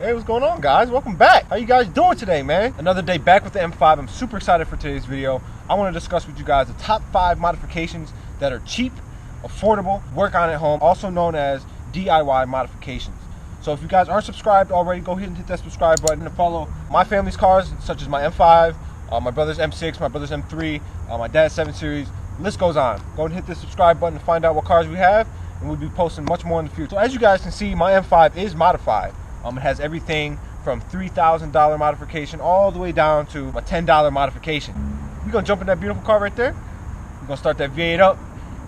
Hey, what's going on, guys? Welcome back. How you guys doing today, man? Another day back with the M5. I'm super excited for today's video. I want to discuss with you guys the top 5 modifications that are cheap, affordable, work on at home, also known as DIY modifications. So if you guys aren't subscribed already, go ahead and hit that subscribe button to follow my family's cars, such as my M5, my brother's M6, my brother's M3, my dad's 7 Series. The list goes on. Go and hit the subscribe button to find out what cars we have, and we'll be posting much more in the future. So as you guys can see, my M5 is modified. It has everything from $3,000 modification all the way down to a $10 modification. We're gonna jump in that beautiful car right there. We're gonna start that V8 up.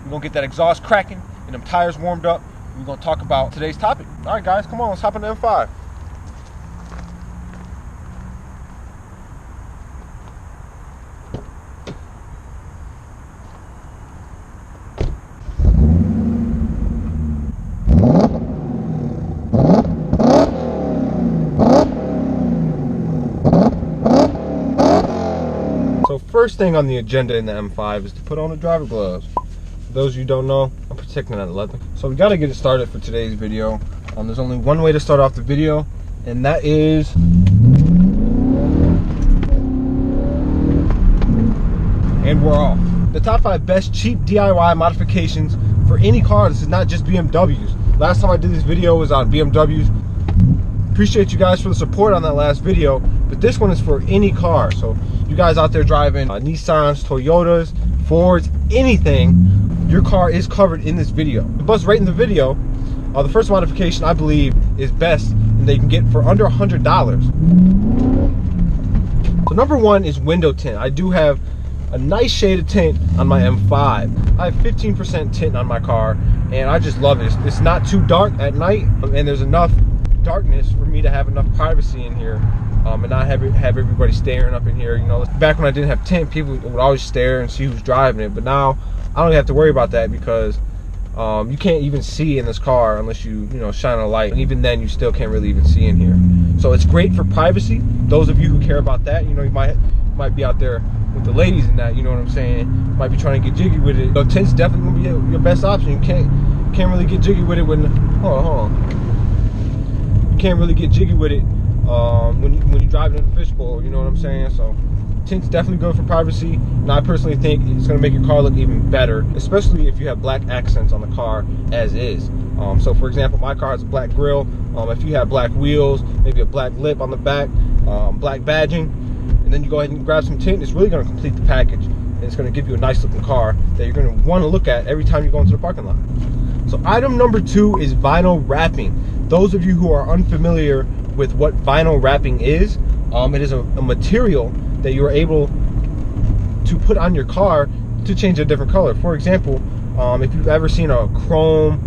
We're gonna get that exhaust cracking and them tires warmed up. We're gonna talk about today's topic. All right, guys, come on, let's hop in the M5. So first thing on the agenda in the M5 is to put on the driver gloves. For those of you who don't know, I'm protecting that leather. So we got to get it started for today's video. There's only one way to start off the video, and that is and we're off. The top 5 best cheap DIY modifications for any car. This is not just BMWs. Last time I did this video was on BMWs. Appreciate you guys for the support on that last video, but this one is for any car. So you guys out there driving Nissans, Toyotas, Fords, anything, your car is covered in this video. The buzz right in the video, the first modification I believe is best and they can get for under $100. So number 1 is window tint. I do have a nice shade of tint on my M5. I have 15% tint on my car, and I just love it. It's not too dark at night, and there's enough darkness for me to have enough privacy in here, and not have everybody staring up in here. You know, back when I didn't have tint, people would always stare and see who's driving it, but now I don't have to worry about that because you can't even see in this car unless you shine a light, and even then you still can't really even see in here. So it's great for privacy. Those of you who care about that, you might be out there with the ladies and that, you know what I'm saying, might be trying to get jiggy with it. So tint's definitely gonna be your best option. You can't really get jiggy with it when hold on. You can't really get jiggy with it when you're driving in the fishbowl, you know what I'm saying? So tint's definitely good for privacy, and I personally think it's going to make your car look even better, especially if you have black accents on the car as is. So for example, my car has a black grille. If you have black wheels, maybe a black lip on the back, black badging, and then you go ahead and grab some tint, it's really going to complete the package, and it's going to give you a nice looking car that you're going to want to look at every time you go into the parking lot. So item number 2 is vinyl wrapping. Those of you who are unfamiliar with what vinyl wrapping is, it is a material that you are able to put on your car to change a different color. For example, if you've ever seen a chrome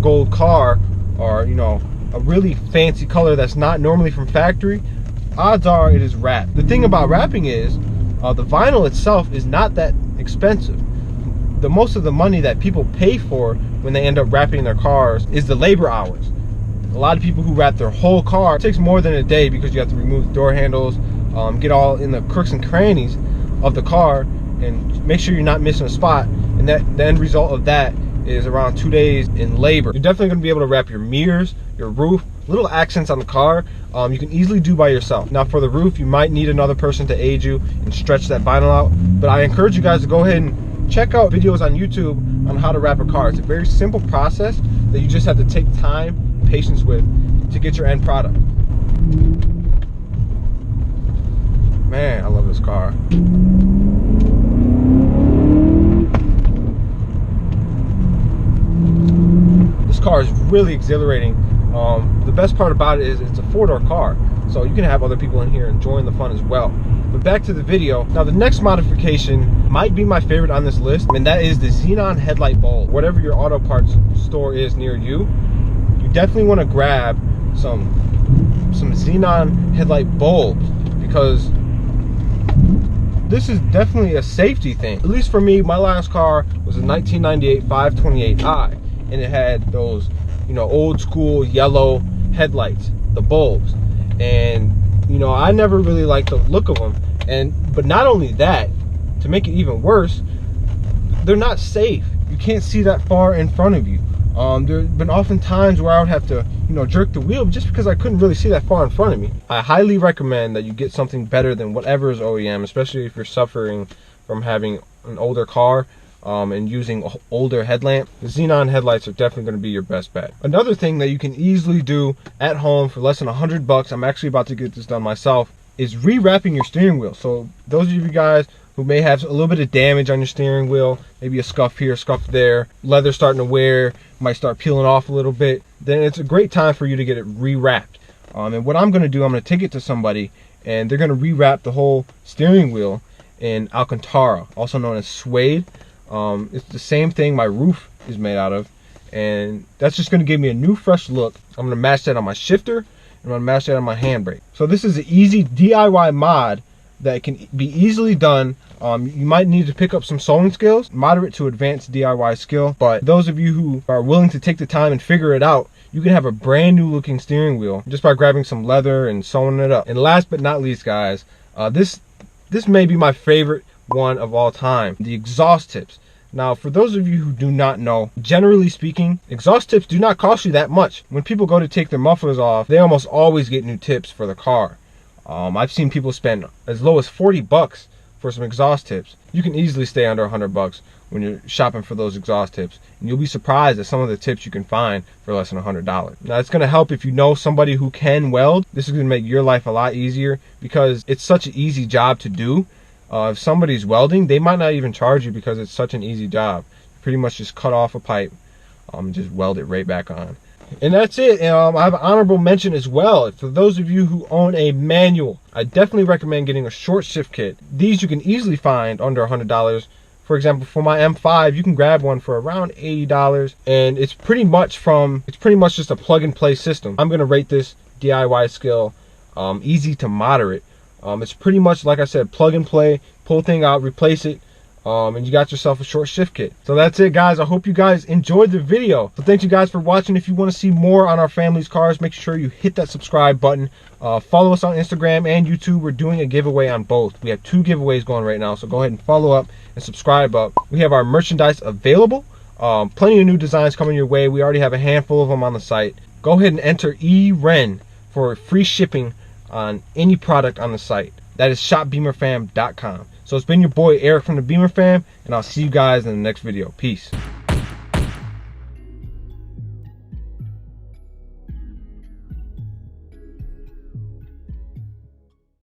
gold car, or a really fancy color that's not normally from factory, odds are it is wrapped. The thing about wrapping is the vinyl itself is not that expensive. The most of the money that people pay for when they end up wrapping their cars is the labor hours. A lot of people who wrap their whole car, it takes more than a day because you have to remove the door handles, get all in the crooks and crannies of the car, and make sure you're not missing a spot. And the end result of that is around 2 days in labor. You're definitely going to be able to wrap your mirrors, your roof, little accents on the car. You can easily do by yourself. Now for the roof, you might need another person to aid you and stretch that vinyl out, but I encourage you guys to go ahead and check out videos on YouTube on how to wrap a car. It's a very simple process that you just have to take time and patience with to get your end product. Man, I love this car. This car is really exhilarating. The best part about it is it's a 4-door car, so you can have other people in here enjoying the fun as well. But back to the video. Now the next modification might be my favorite on this list, and that is the xenon headlight bulb. Whatever your auto parts store is near you, you definitely want to grab some xenon headlight bulbs, because this is definitely a safety thing. At least for me, my last car was a 1998 528i, and it had those old school yellow headlights, the bulbs, and I never really liked the look of them. But not only that, to make it even worse, they're not safe. You can't see that far in front of you. There's been often times where I would have to, jerk the wheel just because I couldn't really see that far in front of me. I highly recommend that you get something better than whatever is OEM, especially if you're suffering from having an older car and using older headlamp. The Xenon headlights are definitely going to be your best bet. Another thing that you can easily do at home for less than $100, I'm actually about to get this done myself, is rewrapping your steering wheel. So those of you guys who may have a little bit of damage on your steering wheel, maybe a scuff here, scuff there, leather starting to wear, might start peeling off a little bit, then it's a great time for you to get it rewrapped. And what I'm going to do, I'm going to take it to somebody and they're going to rewrap the whole steering wheel in Alcantara, also known as suede. It's the same thing my roof is made out of, and that's just going to give me a new fresh look. I'm going to match that on my shifter, and I'm going to match that on my handbrake. So this is an easy DIY mod that can be easily done. You might need to pick up some sewing skills, moderate to advanced DIY skill, but those of you who are willing to take the time and figure it out, you can have a brand new looking steering wheel just by grabbing some leather and sewing it up. And last but not least, guys, this may be my favorite one of all time, the exhaust tips. Now, for those of you who do not know, generally speaking, exhaust tips do not cost you that much. When people go to take their mufflers off, they almost always get new tips for the car. I've seen people spend as low as $40 for some exhaust tips. You can easily stay under $100 when you're shopping for those exhaust tips, and you'll be surprised at some of the tips you can find for less than $100. Now, it's going to help if you know somebody who can weld. This is going to make your life a lot easier because it's such an easy job to do. If somebody's welding, they might not even charge you because it's such an easy job. You pretty much just cut off a pipe and just weld it right back on. And that's it. I have an honorable mention as well. For those of you who own a manual, I definitely recommend getting a short shift kit. These you can easily find under $100. For example, for my M5, you can grab one for around $80, and it's pretty much just a plug and play system. I'm gonna rate this DIY skill easy to moderate. It's pretty much, like I said, plug and play, pull thing out, replace it, and you got yourself a short shift kit. So that's it, guys. I hope you guys enjoyed the video. So thank you guys for watching. If you want to see more on our family's cars, make sure you hit that subscribe button. Follow us on Instagram and YouTube. We're doing a giveaway on both. We have 2 giveaways going right now, so go ahead and follow up and subscribe up. We have our merchandise available. Plenty of new designs coming your way. We already have a handful of them on the site. Go ahead and enter EREN for free shipping on any product on the site. That is shopbeemerfam.com. So it's been your boy Eric from the Beemer Fam, and I'll see you guys in the next video. Peace.